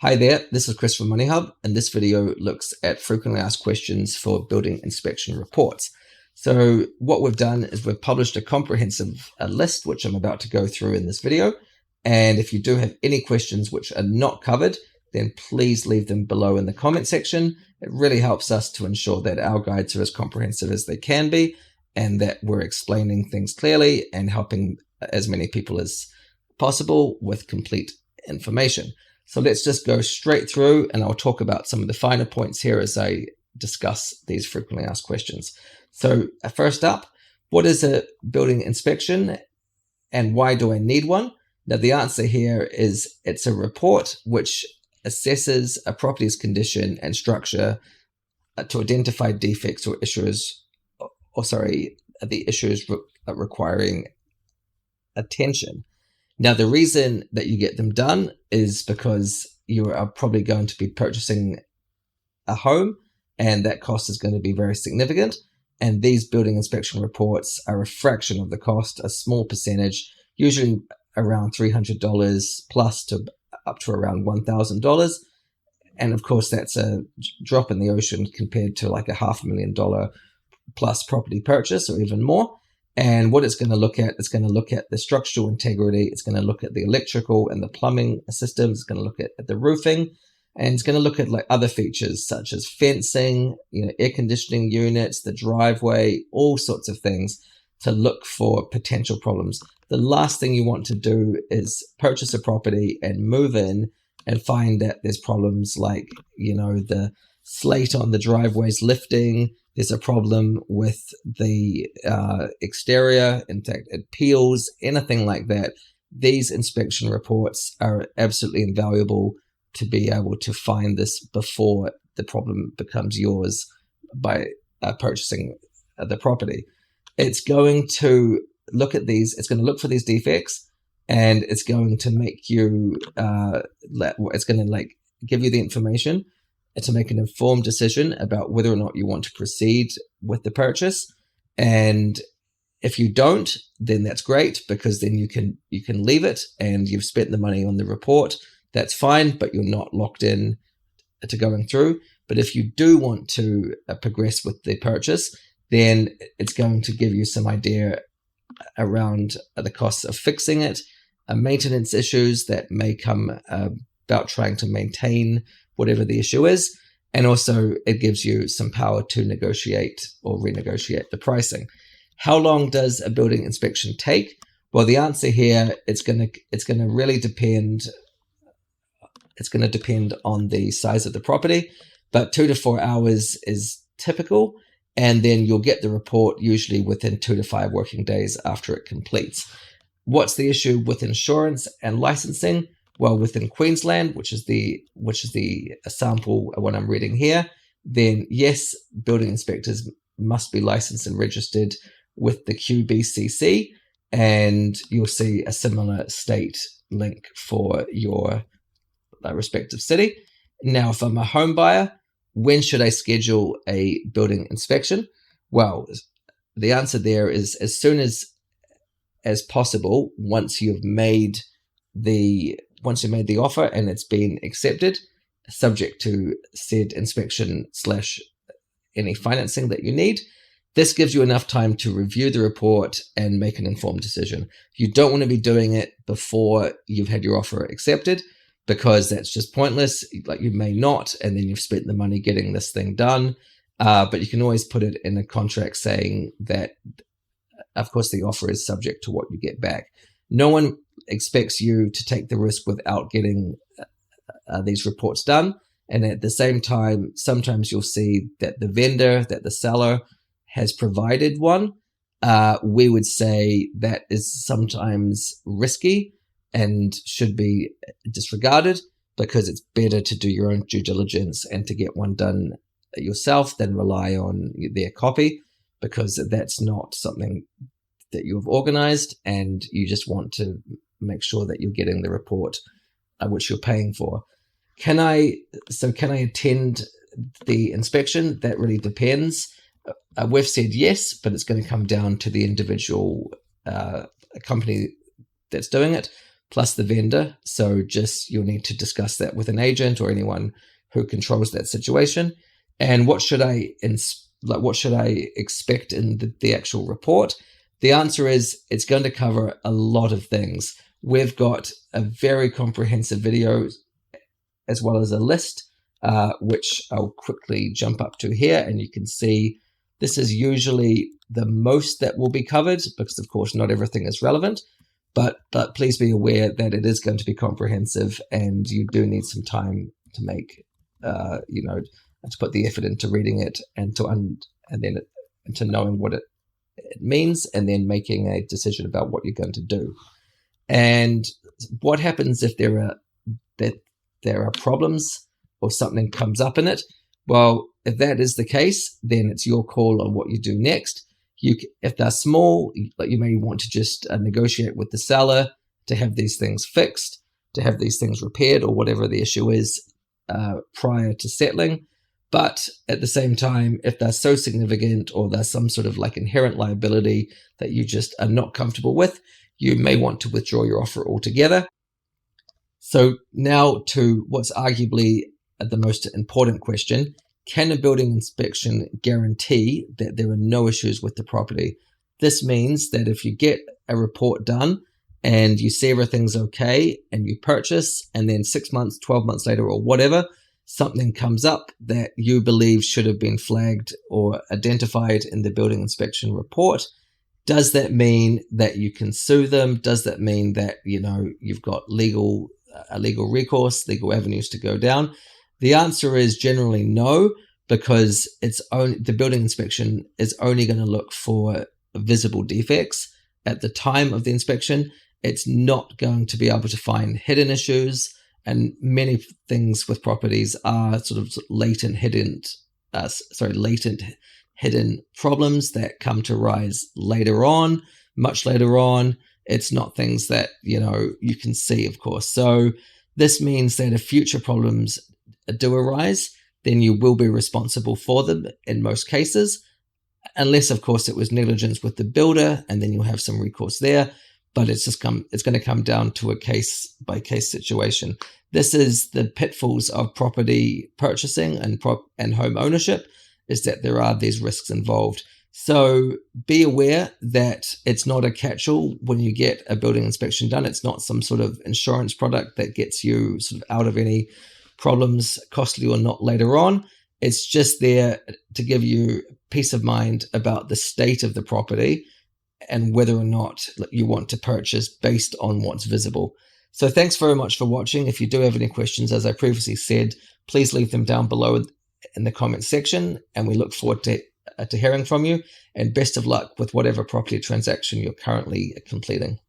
Hi there, this is Chris from MoneyHub, and this video looks at frequently asked questions for building inspection reports. So what we've done is we've published a comprehensive list, which I'm about to go through in this video. And if you do have any questions which are not covered, then please leave them below in the comment section. It really helps us to ensure that our guides are as comprehensive as they can be, and that we're explaining things clearly and helping as many people as possible with complete information. So let's just go straight through, and I'll talk about some of the finer points here as I discuss these frequently asked questions. So first up, what is a building inspection and why do I need one? Now the answer here is it's a report which assesses a property's condition and structure to identify defects or issues, the issues requiring attention. Now, the reason that you get them done is because you are probably going to be purchasing a home, and that cost is going to be very significant. And these building inspection reports are a fraction of the cost, a small percentage, usually around $300 plus to up to around $1,000. And of course, that's a drop in the ocean compared to like a $500,000 plus property purchase or even more. And what it's going to look at, it's going to look at the structural integrity. It's going to look at the electrical and the plumbing systems. It's going to look at the roofing, and it's going to look at like other features such as fencing, air conditioning units, the driveway, all sorts of things to look for potential problems. The last thing you want to do is purchase a property and move in and find that there's problems like, the slate on the driveway's lifting. There's a problem with the exterior. In fact, it peels, anything like that. These inspection reports are absolutely invaluable to be able to find this before the problem becomes yours by purchasing the property. It's going to look at these, it's going to look for these defects, and it's going to make you, it's going to give you the information to make an informed decision about whether or not you want to proceed with the purchase. And if you don't, then that's great, because then you can leave it and you've spent the money on the report. That's fine, but you're not locked in to going through. But if you do want to progress with the purchase, then it's going to give you some idea around the costs of fixing it, maintenance issues that may come about trying to maintain whatever the issue is. And also it gives you some power to negotiate or renegotiate the pricing. How long does a building inspection take? Well, the answer here, it's going to really depend. It's going to depend on the size of the property, but 2 to 4 hours is typical. And then you'll get the report usually within 2 to 5 working days after it completes. What's the issue with insurance and licensing? Well, within Queensland, which is the sample what I'm reading here, then yes, building inspectors must be licensed and registered with the QBCC, and you'll see a similar state link for your respective city. Now, if I'm a home buyer, when should I schedule a building inspection? Well, the answer there is as soon as possible. Once you've made the offer and it's been accepted, subject to said inspection / any financing that you need. This gives you enough time to review the report and make an informed decision. You don't want to be doing it before you've had your offer accepted, because that's just pointless. Like, you may not, and then you've spent the money getting this thing done. But you can always put it in a contract saying that, of course, the offer is subject to what you get back. No one expects you to take the risk without getting these reports done. And at the same time, sometimes you'll see that the seller has provided one. We would say that is sometimes risky and should be disregarded, because it's better to do your own due diligence and to get one done yourself than rely on their copy, because that's not something that you have organized, and you just want to make sure that you're getting the report which you're paying for. Can I attend the inspection? That really depends. We've said yes, but it's going to come down to the individual company that's doing it. plus the vendor. So just you'll need to discuss that with an agent or anyone who controls that situation. And what should I expect in the actual report? The answer is it's going to cover a lot of things. We've got a very comprehensive video as well as a list, which I'll quickly jump up to here, and you can see this is usually the most that will be covered because, of course, not everything is relevant. But please be aware that it is going to be comprehensive, and you do need some time to make, to put the effort into reading it and to knowing what it means, and then making a decision about what you're going to do. And what happens if there are problems or something comes up in it? Well, if that is the case, then it's your call on what you do next. If they're small, you may want to just negotiate with the seller to have these things fixed, to have these things repaired, or whatever the issue is prior to settling. But at the same time, if they're so significant or there's some sort of like inherent liability that you just are not comfortable with, you may want to withdraw your offer altogether. So now to what's arguably the most important question. Can a building inspection guarantee that there are no issues with the property? This means that if you get a report done and you see everything's okay and you purchase, and then 6 months, 12 months later or whatever, something comes up that you believe should have been flagged or identified in the building inspection report, does that mean that you can sue them? Does that mean that you've got legal recourse, legal avenues to go down? The answer is generally no, because the building inspection is only going to look for visible defects at the time of the inspection. It's not going to be able to find hidden issues, and many things with properties are sort of latent hidden problems that come to rise later on, much later on. It's not things that you can see, of course. So this means that if future problems do arise, then you will be responsible for them in most cases, unless, of course, it was negligence with the builder, and then you'll have some recourse there. But it's going to come down to a case by case situation. This is the pitfalls of property purchasing and home ownership, is that there are these risks involved. So be aware that it's not a catch-all when you get a building inspection done. It's not some sort of insurance product that gets you sort of out of any problems, costly or not, later on. It's just there to give you peace of mind about the state of the property and whether or not you want to purchase based on what's visible. So thanks very much for watching. If you do have any questions, as I previously said, please leave them down below in the comments section, and we look forward to hearing from you. And best of luck with whatever property transaction you're currently completing.